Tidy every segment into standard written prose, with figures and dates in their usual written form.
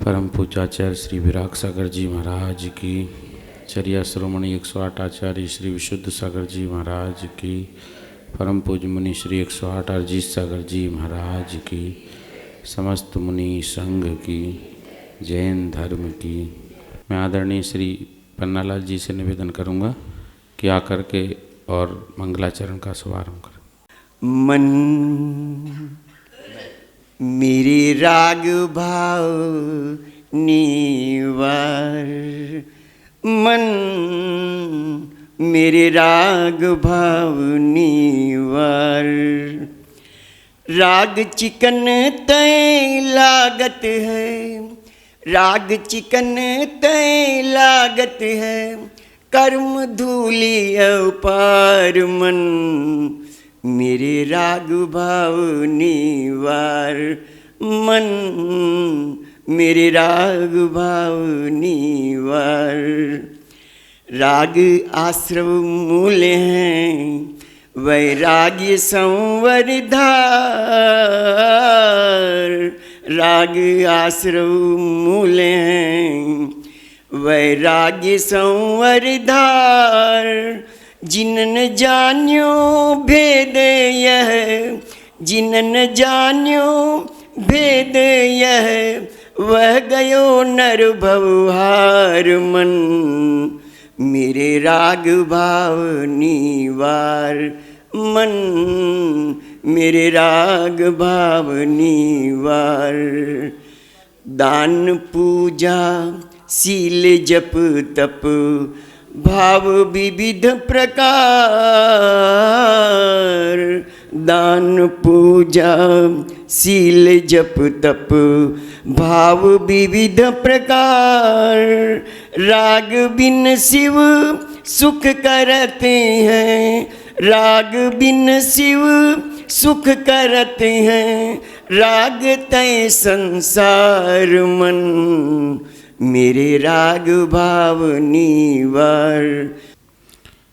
परम पूज्याचार्य श्री विराग सागर जी महाराज की, चर्या शिरोमणि 108 आचार्य श्री विशुद्ध सागर जी महाराज की, परम पूज्य मुनि श्री 108 अरजीत सागर जी महाराज की, समस्त मुनि संघ की, जैन धर्म की। मैं आदरणीय श्री पन्नालाल जी से निवेदन करूंगा कि आकर के और मंगलाचरण का शुभारंभ करें। मन मेरे राग भाव निवार, मन मेरे राग भाव निवार। राग चिकन तय लागत है, राग चिकन तय लागत है, कर्म धूलि अपार। मन मेरे राग भाव निवार, मन मेरे राग भाव निवार। राग आश्रव मूल हैं, वैराग्य संवर्धार। राग आश्रव मूल हैं, वैराग्य संवर्धार। जिनन जान्यो भेद यह, जिनन जान्यो भेद यह, वह गयो नर भवहार। मन मेरे राग भाव निवार, मन मेरे राग भाव निवार। दान पूजा शील जप तप भाव विविध प्रकार। दान पूजा शील जप तप भाव विविध प्रकार। राग बिन शिव सुख करते हैं, राग बिन शिव सुख करते हैं, राग तय संसार। मन मेरे राग भाव निवार।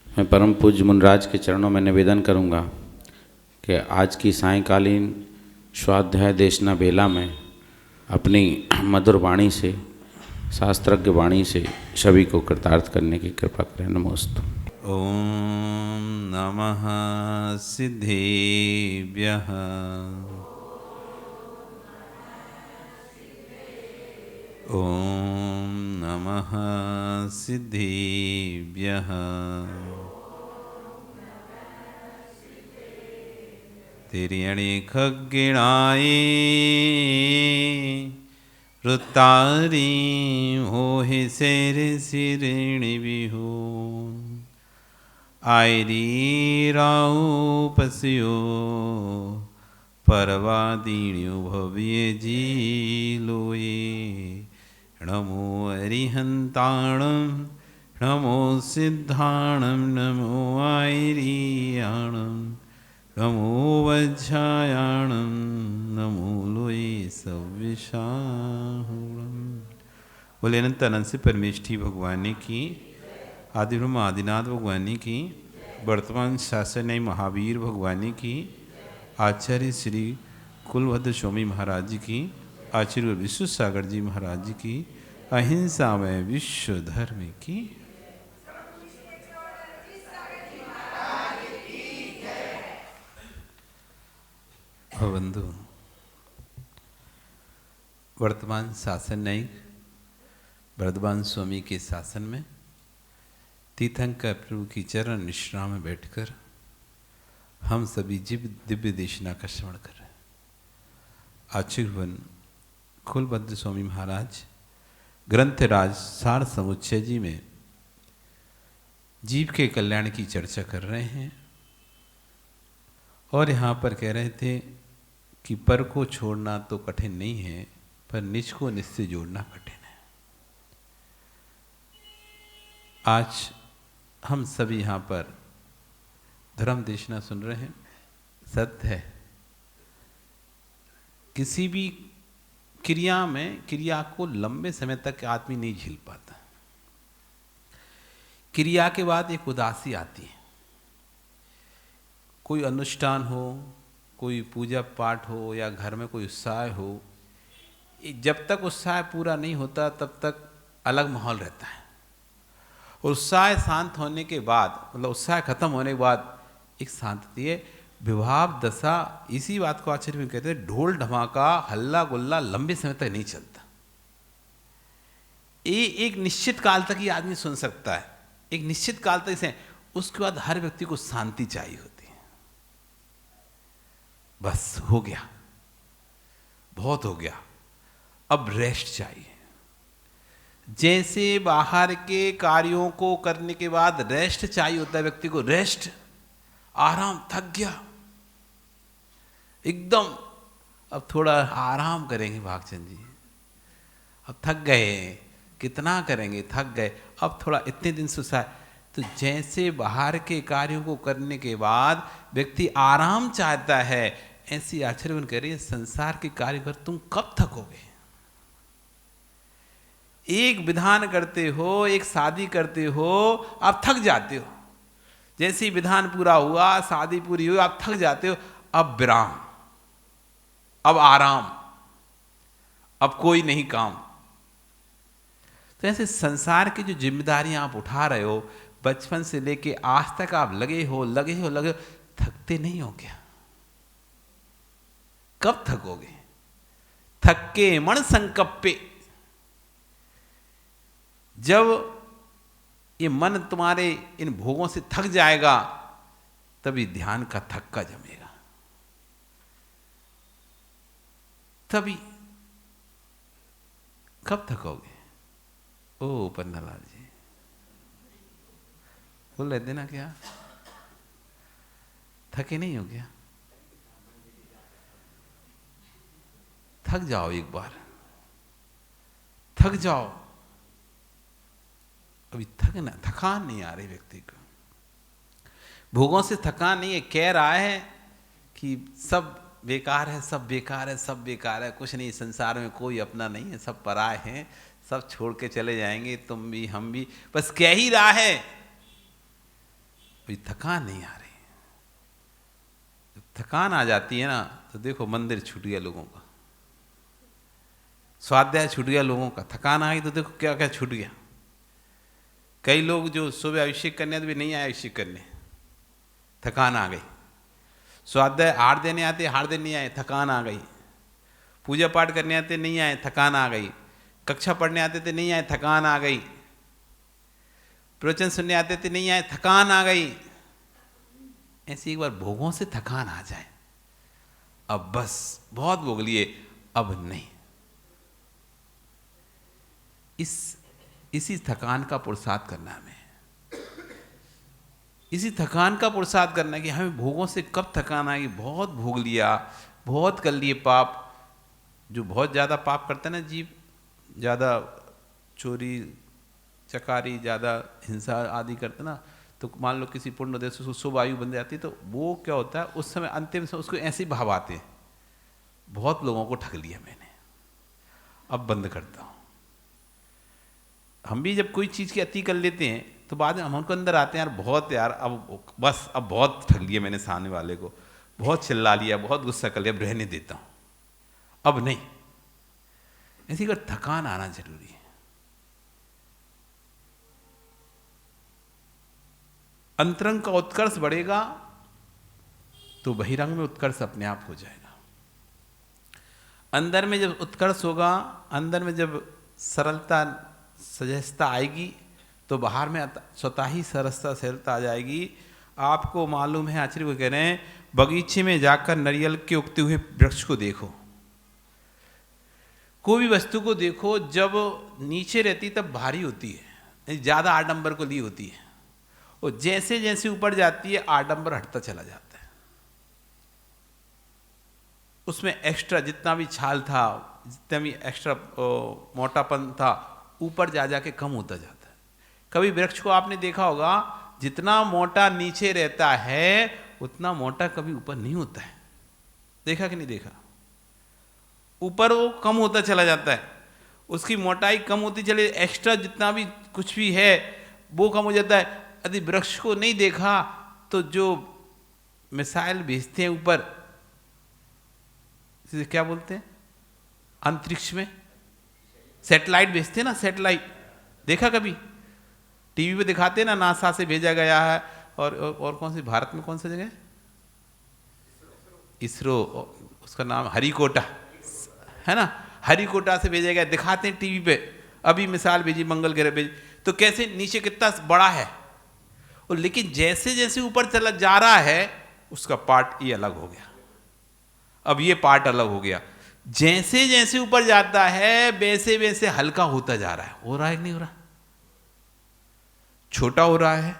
मैं परम पूज्य मुनराज के चरणों में निवेदन करूंगा कि आज की सायंकालीन स्वाध्याय देशना बेला में अपनी मधुर वाणी से, शास्त्रज्ञ वाणी से सभी को कृतार्थ करने की कृपा करें। नमोस्तु। ओम नमः सिद्धेभ्यः। ओम नमः सिद्धेभ्यः। तिर्यणि खग्गिणाय रुतारी होहि शेर सिरिणि बिहु। आयरी राउ पसियो परवादीण्यो भव्य जी लोये। नमो अरिहंताणं, नमो सिद्धाणं, नमो आयरीयाणं, नमो वज्रायाणं, नमो लोये सव्यसाहुणं। बोले अनंत अनंत से परमेष्ठी भगवान की, आदि ब्रह्म आदिनाथ भगवान की, वर्तमान शासन महावीर भगवान की, आचार्य श्री कुलभद्र स्वामी महाराज जी की, आचार्य विश्व सागर जी महाराज जी की, अहिंसा में विश्व धर्म की। बंधु, वर्तमान शासन न्यायिक वर्धमान स्वामी के शासन में तीर्थंकर प्रभु की चरण विश्राम में बैठकर हम सभी दिव्य देशना का श्रवण कर रहे हैं। आचार्य कुलभद्र स्वामी महाराज ग्रंथराज सार समुच्चय जी में जीव के कल्याण की चर्चा कर रहे हैं और यहाँ पर कह रहे थे कि पर को छोड़ना तो कठिन नहीं है, पर निज को निज से जोड़ना कठिन है। आज हम सभी यहाँ पर धर्म देशना सुन रहे हैं। सत्य है, किसी भी क्रिया में क्रिया को लंबे समय तक आदमी नहीं झेल पाता। क्रिया के बाद एक उदासी आती है। कोई अनुष्ठान हो, कोई पूजा पाठ हो या घर में कोई उत्साह हो, जब तक उत्साह पूरा नहीं होता तब तक अलग माहौल रहता है। उत्साह शांत होने के बाद, मतलब उत्साह खत्म होने के बाद एक शांति है। विभाव दशा, इसी बात को आचार्य में कहते हैं, ढोल ढमाका हल्ला गुल्ला लंबे समय तक नहीं चलता। ये एक निश्चित काल तक ही आदमी सुन सकता है, एक निश्चित काल तक से, उसके बाद हर व्यक्ति को शांति चाहिए होती है। बस हो गया, बहुत हो गया, अब रेस्ट चाहिए। जैसे बाहर के कार्यों को करने के बाद रेस्ट चाहिए होता है व्यक्ति को, रेस्ट, आराम, थक गया एकदम, अब थोड़ा आराम करेंगे भागचंद जी, अब थक गए, कितना करेंगे, थक गए, अब थोड़ा इतने दिन सुसाए। तो जैसे बाहर के कार्यों को करने के बाद व्यक्ति आराम चाहता है, ऐसी आचार्य कह रही है संसार के कार्य पर तुम कब थकोगे। एक विधान करते हो, एक शादी करते हो, आप थक जाते हो। जैसे ही विधान पूरा हुआ, शादी पूरी हुई, आप थक जाते हो, अब विराम, अब आराम, अब कोई नहीं काम। तो ऐसे संसार की जो जिम्मेदारियां आप उठा रहे हो, बचपन से लेके आज तक आप लगे हो, थकते नहीं हो क्या? कब थकोगे? थके मन संकप्पे, जब ये मन तुम्हारे इन भोगों से थक जाएगा तभी ध्यान का थक्का जमेगा, तभी। कब थकोगे? ओ पन्नालाल जी बोल रहे थे ना, क्या थके नहीं हो क्या? थक जाओ, एक बार थक जाओ। अभी थकान नहीं आ रही व्यक्ति को, भोगों से थकान नहीं है। कह रहा है कि सब बेकार है, सब बेकार है, सब बेकार है, कुछ नहीं, संसार में कोई अपना नहीं है, सब पराए हैं, सब छोड़ के चले जाएंगे, तुम भी हम भी, बस कह ही रहा है। अभी थकान नहीं आ रही। जब थकान आ जाती है ना, तो देखो मंदिर छूट गया लोगों का, स्वाध्याय छूट गया लोगों का। थकान आ गई तो देखो क्या क्या छूट गया। कई लोग जो सुबह अभिषेक करने आते भी नहीं आए अभिषेक करने, थकान आ गई। स्वाध्याय हार देने आते, हार देने नहीं आए, थकान आ गई। पूजा पाठ करने आते नहीं आए, थकान आ गई। कक्षा पढ़ने आते थे नहीं आए, थकान आ गई। प्रवचन सुनने आते थे नहीं आए, थकान आ गई। ऐसे एक बार भोगों से थकान आ जाए, अब बस बहुत भोग लिए, अब नहीं। इसी थकान का पुरुषार्थ करना है हमें, इसी थकान का पुरुषार्थ करना है कि हमें भोगों से कब थकान आएगी। बहुत भोग लिया, बहुत कर लिए पाप। जो बहुत ज़्यादा पाप करते हैं ना जीव, ज़्यादा चोरी चकारी, ज़्यादा हिंसा आदि करते ना, तो मान लो किसी पुण्य देश उसको शुभ आयु बन जाती, तो वो क्या होता है उस समय अंतिम से उसको ऐसे ही भाव आते हैं, बहुत लोगों को ठग लिया मैंने, अब बंद करता हूँ। हम भी जब कोई चीज़ की अति कर लेते हैं तो बाद में हम उनको अंदर आते हैं, यार बहुत, यार अब बस, अब बहुत ठग लिया मैंने सामने वाले को, बहुत चिल्ला लिया, बहुत गुस्सा कर लिया, अब रहने देता हूँ, अब नहीं। ऐसी अगर थकान आना जरूरी है। अंतरंग का उत्कर्ष बढ़ेगा तो बहिरंग में उत्कर्ष अपने आप हो जाएगा। अंदर में जब उत्कर्ष होगा, अंदर में जब सरलता सहजता आएगी, तो बाहर में स्वतः ही सरसता सहजता आ जाएगी। आपको मालूम है, आचार्य को कह रहे हैं, बगीचे में जाकर नारियल के उगते हुए वृक्ष को देखो, कोई भी वस्तु को देखो, जब नीचे रहती तब भारी होती है, ज़्यादा आडंबर को ली होती है, और जैसे जैसे ऊपर जाती है आडंबर हटता चला जाता है। उसमें एक्स्ट्रा जितना भी छाल था, जितना भी एक्स्ट्रा मोटापन था, ऊपर जा जाके कम होता जाता है। कभी वृक्ष को आपने देखा होगा, जितना मोटा नीचे रहता है उतना मोटा कभी ऊपर नहीं होता है, देखा कि नहीं देखा? ऊपर वो कम होता चला जाता है, उसकी मोटाई कम होती चली, एक्स्ट्रा जितना भी कुछ भी है वो कम हो जाता है। यदि वृक्ष को नहीं देखा तो जो मिसाइल भेजते हैं ऊपर, क्या बोलते हैं, अंतरिक्ष में, सैटेलाइट भेजते हैं ना, सैटेलाइट देखा कभी? टीवी पे दिखाते हैं ना, नासा से भेजा गया है। और कौन सी, भारत में कौन सी जगह? इसरो, उसका नाम हरिकोटा है ना, हरिकोटा से भेजा गया, दिखाते हैं टीवी पे। अभी मिसाल भेजी मंगल ग्रह भेजी, तो कैसे नीचे कितना बड़ा है, और लेकिन जैसे जैसे ऊपर चला जा रहा है उसका पार्ट ये अलग हो गया, अब ये पार्ट अलग हो गया। जैसे जैसे ऊपर जाता है वैसे वैसे हल्का होता जा रहा है। हो रहा है कि नहीं हो रहा? छोटा हो रहा है,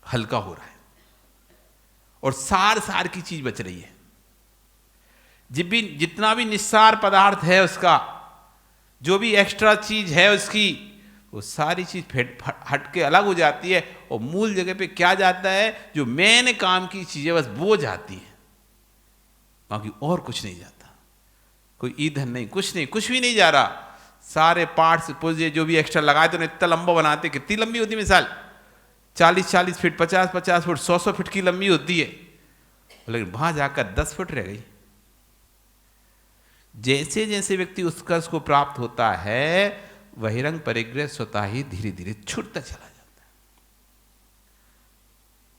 हल्का हो रहा है, और सार सार की चीज बच रही है। जितना भी निस्सार पदार्थ है उसका, जो भी एक्स्ट्रा चीज है उसकी, वो सारी चीज हट के अलग हो जाती है, और मूल जगह पे क्या जाता है? जो मेन काम की चीजें बस वो जाती है, बाकी और कुछ नहीं जाता। कोई ईंधन नहीं, कुछ नहीं, कुछ भी नहीं जा रहा। सारे पार्ट्स पुर्जे जो भी एक्स्ट्रा लगाए तो इतना लंबा बनाते, कितनी लंबी होती है मिसाल? 40-40 फीट, 50-50 फुट, 100-100 फीट की लंबी होती है, लेकिन वहां जाकर 10 फुट रह गई। जैसे जैसे व्यक्ति उत्कर्ष को प्राप्त होता है, बहिरंग परिग्रह स्वतः ही धीरे धीरे छूटता चला जाता है।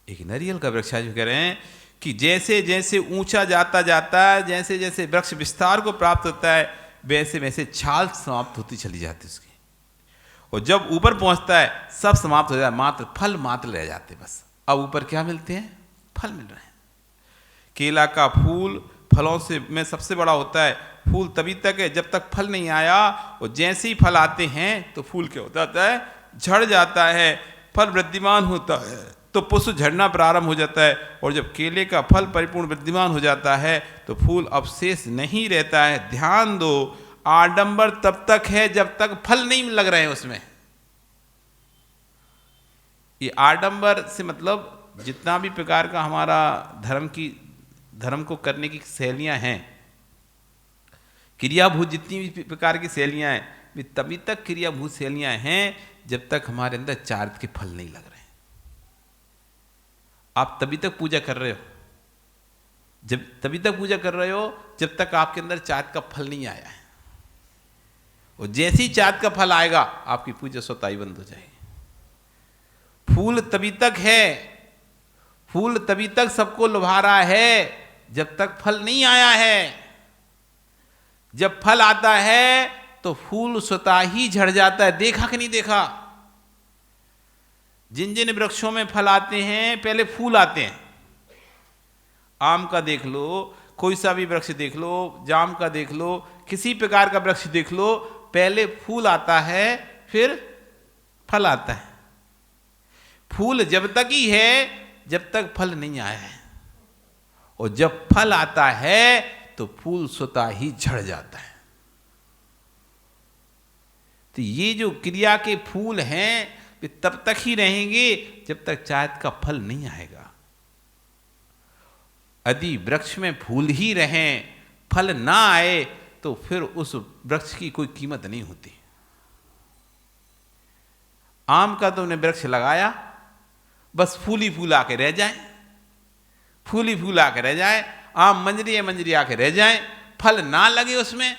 एक नारियल का वृक्ष जो कह रहे हैं कि जैसे जैसे ऊंचा जाता जाता है, जैसे जैसे वृक्ष विस्तार को प्राप्त होता है, वैसे वैसे छाल समाप्त होती चली जाती है उसकी, और जब ऊपर पहुंचता है सब समाप्त हो जाता है, मात्र फल मात्र रह जाते बस। अब ऊपर क्या मिलते हैं? फल मिल रहे हैं। केला का फूल फलों से में सबसे बड़ा होता है। फूल तभी तक है जब तक फल नहीं आया, और जैसे ही फल आते हैं तो फूल क्या हो जाता है? झड़ जाता है। फल वृद्धिमान होता है तो पुष्प झड़ना प्रारंभ हो जाता है, और जब केले का फल परिपूर्ण वृद्धिमान हो जाता है तो फूल अवशेष नहीं रहता है। ध्यान दो, आडंबर तब तक है जब तक फल नहीं लग रहे हैं उसमें। ये आडंबर से मतलब जितना भी प्रकार का हमारा धर्म को करने की शैलियां हैं, क्रियाभूत जितनी भी प्रकार की शैलियां हैं, वे तभी तक क्रियाभूत शैलियां हैं जब तक हमारे अंदर चारित्र के फल नहीं लग रहे हैं। आप तभी तक पूजा कर रहे हो, तभी तक पूजा कर रहे हो जब तक आपके अंदर चारित्र का फल नहीं आया है, और जैसे ही चारित्र का फल आएगा आपकी पूजा स्वतः ही बंद हो जाएगी। फूल तभी तक है, फूल तभी तक सबको लुभा रहा है जब तक फल नहीं आया है। जब फल आता है तो फूल स्वतः ही झड़ जाता है। देखा कि नहीं देखा? जिन जिन वृक्षों में फल आते हैं पहले फूल आते हैं। आम का देख लो, कोई सा भी वृक्ष देख लो, जाम का देख लो, किसी प्रकार का वृक्ष देख लो, पहले फूल आता है फिर फल आता है। फूल जब तक ही है जब तक फल नहीं आया है, और जब फल आता है तो फूल स्वतः ही झड़ जाता है। तो ये जो क्रिया के फूल हैं वे तब तक ही रहेंगे जब तक चारित्र का फल नहीं आएगा। यदि वृक्ष में फूल ही रहें, फल ना आए, तो फिर उस वृक्ष की कोई कीमत नहीं होती। आम का तुमने वृक्ष लगाया, बस फूल ही फूल आके रह जाए, फूल ही फूल आके रह जाए, आम मंजरी आके रह जाए, फल ना लगे उसमें,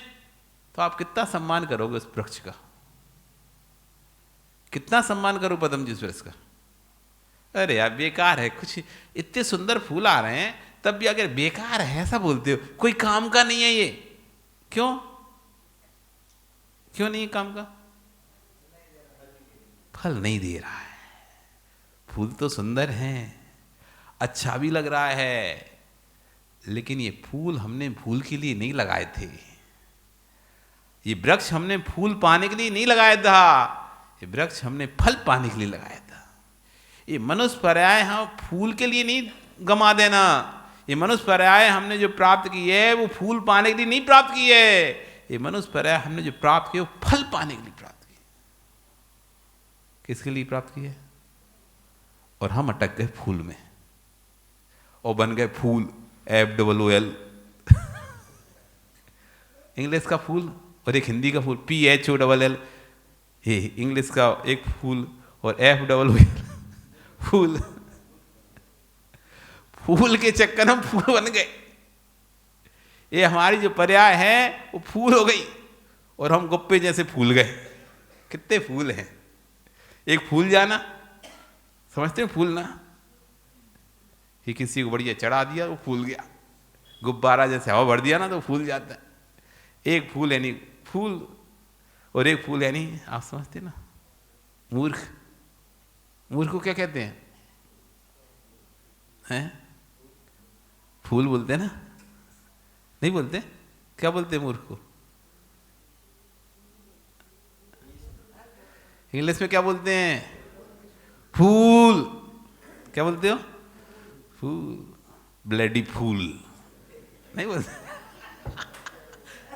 तो आप कितना सम्मान करोगे उस वृक्ष का? कितना सम्मान करो पदम जी उस वृक्ष का? अरे यार बेकार है, कुछ इतने सुंदर फूल आ रहे हैं तब भी अगर बेकार है ऐसा बोलते हो, कोई काम का नहीं है ये। क्यों नहीं काम का? फल नहीं दे रहा है। फूल तो सुंदर हैं, अच्छा भी लग रहा है, लेकिन ये फूल हमने फूल के लिए नहीं लगाए थे। ये वृक्ष हमने फूल पाने के लिए नहीं लगाया था, ये वृक्ष हमने फल पाने के लिए लगाया था। ये मनुष्य पर्याय हम फूल के लिए नहीं गमा देना। ये मनुष्य पर्याय हमने जो प्राप्त की है वो फूल पाने के लिए नहीं प्राप्त की है। ये मनुष्य पर्याय हमने जो प्राप्त किया वो फल पाने के लिए प्राप्त की। किसके लिए प्राप्त की है? और हम अटक गए फूल में और बन गए फूल, FOOL इंग्लिश का फूल और एक हिंदी का फूल PHOLL। ये इंग्लिश का एक फूल और FOOL फूल। फूल के चक्कर में फूल बन गए। ये हमारी जो पर्याय है वो फूल हो गई, और हम गुप्पे जैसे फूल गए। कितने फूल हैं, एक फूल जाना, समझते हैं फूल ना, कि किसी को बढ़िया चढ़ा दिया वो फूल गया, गुब्बारा जैसे हवा भर दिया ना तो फूल जाता है। एक फूल है नहीं फूल, और एक फूल है नहीं, आप समझते ना, मूर्ख। मूर्ख को क्या कहते हैं? फूल बोलते हैं ना, नहीं बोलते? क्या बोलते हैं मूर्ख को? इंग्लिश में क्या बोलते हैं? फूल। क्या बोलते हो? फूल, ब्लडी फूल नहीं बोलते?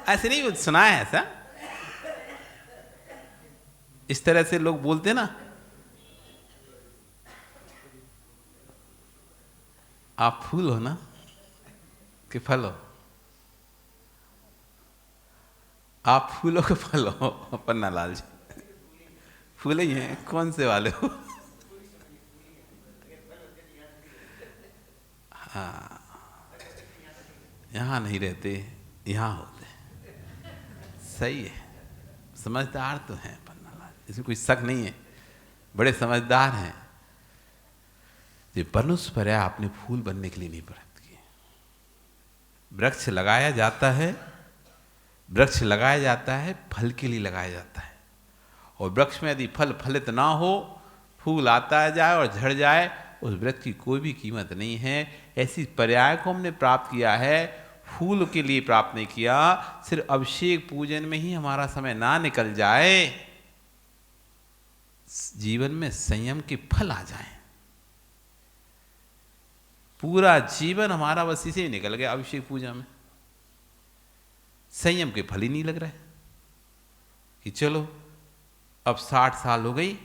ऐसे नहीं बोलते, सुना है ऐसा? इस तरह से लोग बोलते ना। आप फूल हो ना कि फल हो? आप फूल हो कि फल हो? पन्ना लाल जी फूल ही हैं, कौन से वाले हो? हाँ, यहाँ नहीं रहते, यहाँ होते। सही है, समझदार तो हैं पन्ना लाल, इसमें कोई शक नहीं है, बड़े समझदार हैं। ये पनुष पर्याय आपने फूल बनने के लिए नहीं प्रयुक्त किए। वृक्ष लगाया जाता है, वृक्ष लगाया जाता है फल के लिए लगाया जाता है, और वृक्ष में यदि फल फलित ना हो, फूल आता जाए और झड़ जाए, उस वृक्ष की कोई भी कीमत नहीं है। ऐसी पर्याय को हमने प्राप्त किया है, फूल के लिए प्राप्त नहीं किया। सिर्फ अभिषेक पूजन में ही हमारा समय ना निकल जाए, जीवन में संयम के फल आ जाए। पूरा जीवन हमारा बस इसे निकल गया अभिषेक पूजा में, संयम के फल ही नहीं लग रहा है कि चलो अब 60 साल हो गई,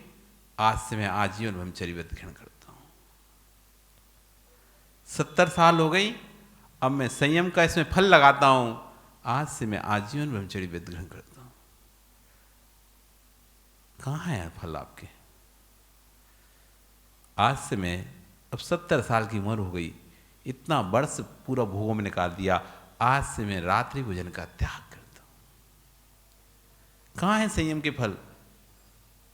आज से मैं आजीवन ब्रह्मचर्य व्रत ग्रहण करता हूं। 70 साल हो गई, अब मैं संयम का इसमें फल लगाता हूं, आज से मैं आजीवन ब्रह्मचर्य व्रत ग्रहण करता हूं। कहाँ है फल आपके? आज से मैं, अब 70 साल की उम्र हो गई, इतना वर्ष पूरा भोगों में निकाल दिया, आज से मैं रात्रि भोजन का त्याग करता हूं। कहाँ है संयम के फल?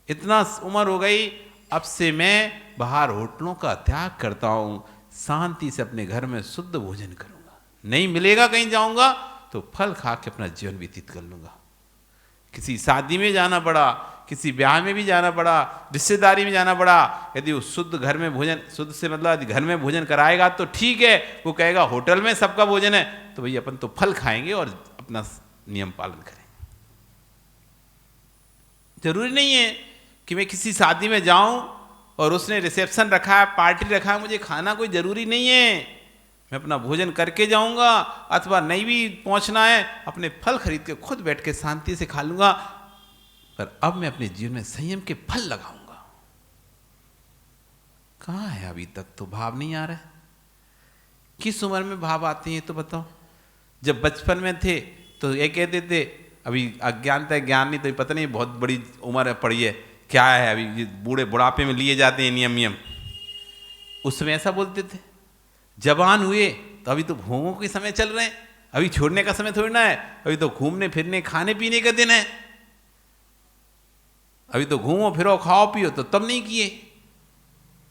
इतना उम्र हो गई, अब से मैं बाहर होटलों का त्याग करता हूं, शांति से अपने घर में शुद्ध भोजन करूंगा। नहीं मिलेगा कहीं जाऊंगा तो फल खा के अपना जीवन व्यतीत कर लूंगा। किसी शादी में जाना पड़ा, किसी ब्याह में भी जाना पड़ा, रिश्तेदारी में जाना पड़ा, यदि वो शुद्ध घर में भोजन, शुद्ध से मतलब यदि घर में भोजन कराएगा तो ठीक है, वो कहेगा होटल में सबका भोजन है तो भई अपन तो फल खाएंगे और अपना नियम पालन करेंगे। जरूरी नहीं है कि मैं किसी शादी में जाऊं और उसने रिसेप्शन रखा है, पार्टी रखा है, मुझे खाना कोई जरूरी नहीं है, मैं अपना भोजन करके जाऊंगा। अथवा नहीं भी पहुंचना है, अपने फल खरीद के खुद बैठ के शांति से खा लूंगा। पर अब मैं अपने जीवन में संयम के फल लगाऊंगा। कहाँ है अभी तक? तो भाव नहीं आ रहा है। किस उम्र में भाव आते हैं तो बताओ? जब बचपन में थे तो ये कहते थे अभी अज्ञानता ज्ञान नहीं, तो पता नहीं बहुत बड़ी उम्र पड़ी है, क्या है अभी बूढ़े बुढ़ापे में लिए जाते हैं नियम। उस समय ऐसा बोलते थे। जवान हुए तो अभी तो भोगों के समय चल रहे हैं, अभी छोड़ने का समय थोड़ी ना है, अभी तो घूमने फिरने खाने पीने का दिन है। अभी तो घूमो फिरो खाओ पियो, तो तब नहीं किए।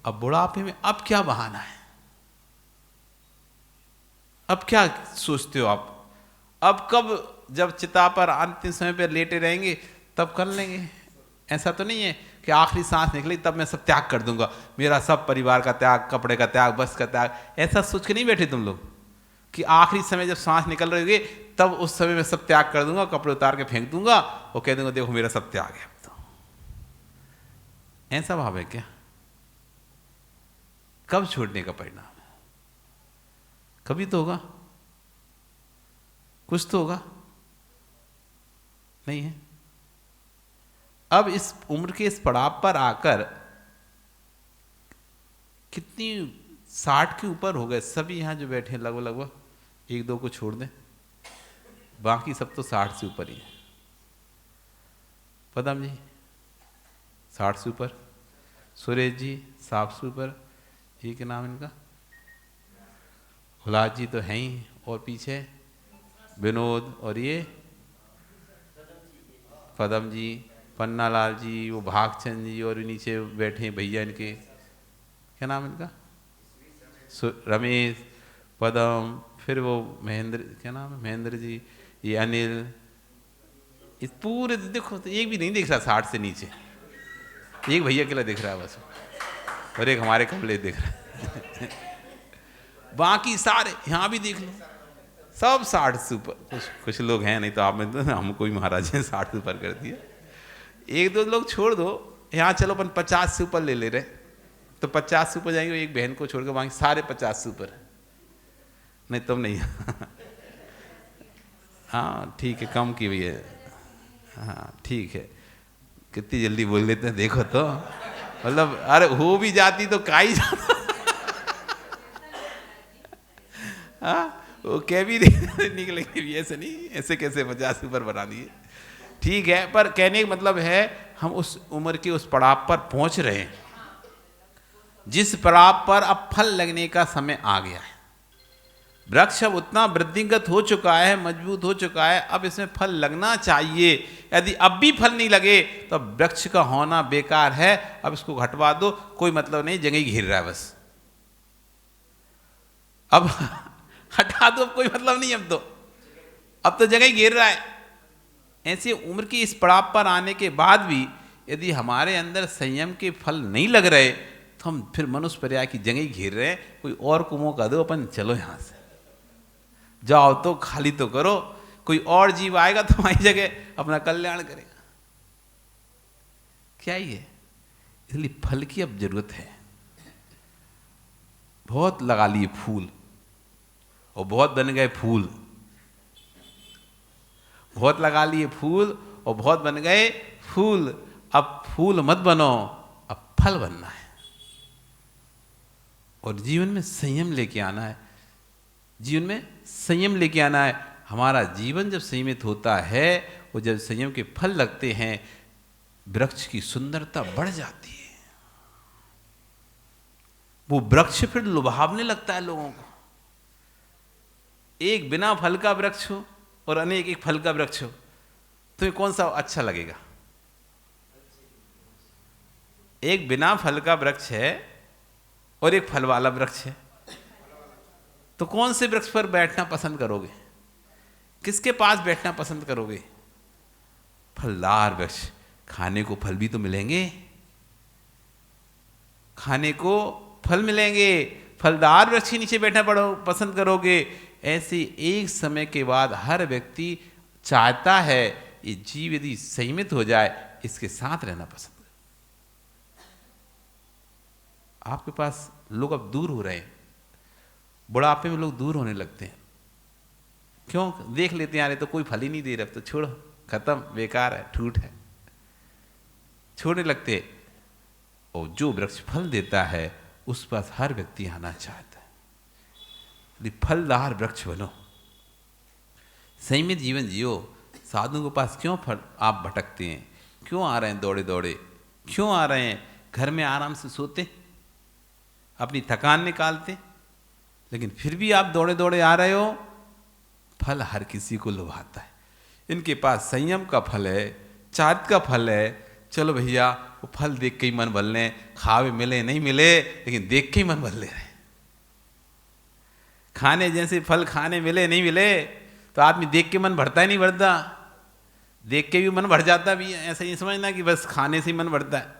अब बुढ़ापे में अब क्या बहाना है? अब क्या सोचते हो आप? अब कब, जब चिता पर अंतिम समय पर लेटे रहेंगे तब कर लेंगे। ऐसा तो नहीं है कि आखिरी सांस निकली तब मैं सब त्याग कर दूंगा, मेरा सब परिवार का त्याग, कपड़े का त्याग, बस का त्याग। ऐसा सोच के नहीं बैठे तुम लोग कि आखिरी समय जब सांस निकल रही होगी तब उस समय मैं सब त्याग कर दूंगा, कपड़े उतार के फेंक दूंगा और कह दूंगा देखो मेरा सब त्याग है। तो ऐसा भाव है क्या? कब छोड़ने का परिणाम है? कभी तो होगा, कुछ तो होगा, नहीं है? अब इस उम्र के इस पड़ाव पर आकर कितनी 60 के ऊपर हो गए सभी यहाँ जो बैठे हैं, लगभग 1-2 को छोड़ दें, बाकी सब तो 60 से ऊपर ही है। पदम जी 60 से ऊपर, सुरेश जी 60 से ऊपर, ये क्या नाम इनका, हुलास जी तो हैं ही, और पीछे विनोद, और ये पदम जी, पन्नालाल जी, वो भागचंद जी, और नीचे बैठे हैं भैया इनके, क्या नाम इनका, रमेश, पदम, फिर वो महेंद्र, क्या नाम है, महेंद्र जी, ये अनिल, इस पूरे देखो तो एक भी नहीं दिख रहा 60 से नीचे, एक भैया अकेला दिख रहा है बस, और एक हमारे कमले दिख रहा है बाकी सारे यहाँ भी देख लो सब 60 से ऊपर, कुछ लोग हैं, नहीं तो आप में तो हमको ही महाराज हैं 60 से ऊपर कर दिया। एक दो लोग छोड़ दो, यहाँ चलो अपन 50 से ऊपर ले ले रहे, तो 50 से ऊपर जाएंगे, एक बहन को छोड़ के बाकी सारे 50 से ऊपर, नहीं तुम नहीं हाँ ठीक है, कम की भी है, हाँ ठीक है, कितनी जल्दी बोल लेते हैं देखो तो, मतलब अरे हो भी जाती तो का ही जाता हाँ वो कह भी निकलेंगे भी, ऐसे नहीं, ऐसे कैसे 50 ऊपर बना दिए, ठीक है, पर कहने का मतलब है हम उस उम्र के उस पड़ाव पर पहुंच रहे हैं जिस पड़ाव पर अब फल लगने का समय आ गया है। वृक्ष अब उतना वृद्धिगत हो चुका है, मजबूत हो चुका है, अब इसमें फल लगना चाहिए। यदि अब भी फल नहीं लगे तो वृक्ष का होना बेकार है, अब इसको घटवा दो, कोई मतलब नहीं, जगह ही घेर रहा है बस, अब हटा दो, कोई मतलब नहीं, अब तो जगह ही घेर रहा है। ऐसे उम्र की इस पड़ाव पर आने के बाद भी यदि हमारे अंदर संयम के फल नहीं लग रहे तो हम फिर मनुष्य पर्याय की जगह ही घेर रहे हैं, कोई और को मौका दो, अपन चलो यहां से जाओ तो खाली तो करो, कोई और जीव आएगा तो हमारी जगह अपना कल्याण करेगा, क्या ही है। इसलिए फल की अब जरूरत है। बहुत लगा लिए फूल और बहुत बन गए फूल, बहुत लगा लिए फूल और बहुत बन गए फूल, अब फूल मत बनो, अब फल बनना है और जीवन में संयम लेके आना है, जीवन में संयम लेके आना है। हमारा जीवन जब संयमित होता है, वो जब संयम के फल लगते हैं, वृक्ष की सुंदरता बढ़ जाती है, वो वृक्ष फिर लुभावने लगता है लोगों को। एक बिना फल का वृक्ष हो और अनेक एक फल का वृक्ष हो, तुम्हें कौन सा अच्छा लगेगा? एक बिना फल का वृक्ष है और एक फल वाला वृक्ष है, तो कौन से वृक्ष पर बैठना पसंद करोगे? किसके पास बैठना पसंद करोगे? फलदार वृक्ष, खाने को फल भी तो मिलेंगे, खाने को फल मिलेंगे, फलदार वृक्ष के नीचे बैठना पसंद करोगे। ऐसे एक समय के बाद हर व्यक्ति चाहता है ये जीव यदि संयमित हो जाए, इसके साथ रहना पसंद करे। आपके पास लोग अब दूर हो रहे हैं, बुढ़ापे में लोग दूर होने लगते हैं, क्यों? देख लेते हैं यार तो कोई फल ही नहीं दे रहा, तो छोड़ो, खत्म, बेकार है, ठूठ है, छोड़ने लगते। और जो वृक्ष फल देता है उस पास हर व्यक्ति आना चाहता है। यदि फलदार वृक्ष बनो, संयमित जीवन जियो। साधुओं के पास क्यों आप भटकते हैं? क्यों आ रहे हैं दौड़े दौड़े? क्यों आ रहे हैं? घर में आराम से सोते, अपनी थकान निकालते, लेकिन फिर भी आप दौड़े दौड़े आ रहे हो। फल हर किसी को लुभाता है। इनके पास संयम का फल है, चारित्र का फल है। चलो भैया, वो फल देख के ही मन बदल लें, खावे मिले नहीं मिले, लेकिन देख के ही मन बदले रहे। खाने जैसे फल खाने मिले नहीं मिले तो आदमी देख के मन भरता ही नहीं भरता, देख के भी मन भर जाता भी है। ऐसा नहीं समझना कि बस खाने से ही मन भरता है,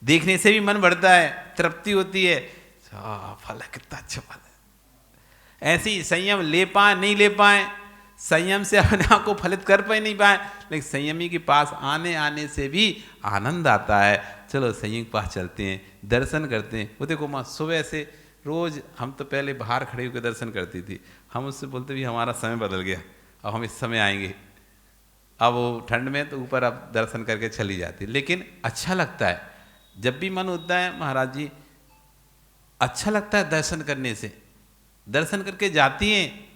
देखने से भी मन भरता है, तृप्ति होती है, फल है, कितना अच्छा फल है। ऐसे ही संयम ले पाए नहीं ले पाए, संयम से अपने आप को फलित कर पाए नहीं पाए, लेकिन संयमी के पास आने से भी आनंद आता है। चलो संयम के पास चलते हैं, दर्शन करते हैं। वो देखो माँ, सुबह से रोज हम तो पहले बाहर खड़े होकर दर्शन करती थी, हम उससे बोलते भी हमारा समय बदल गया, अब हम इस समय आएंगे। अब वो ठंड में तो ऊपर अब दर्शन करके चली जाती, लेकिन अच्छा लगता है। जब भी मन होता है महाराज जी, अच्छा लगता है दर्शन करने से। दर्शन करके जाती हैं,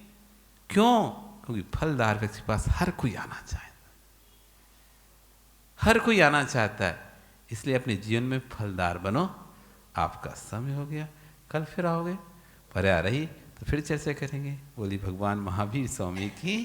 क्यों? क्योंकि फलदार व्यक्ति के पास हर कोई आना चाहता है, हर कोई आना चाहता है। इसलिए अपने जीवन में फलदार बनो। आपका समय हो गया, कल फिर आओगे, पर आ रही तो फिर चर्चा करेंगे। बोली भगवान महावीर स्वामी की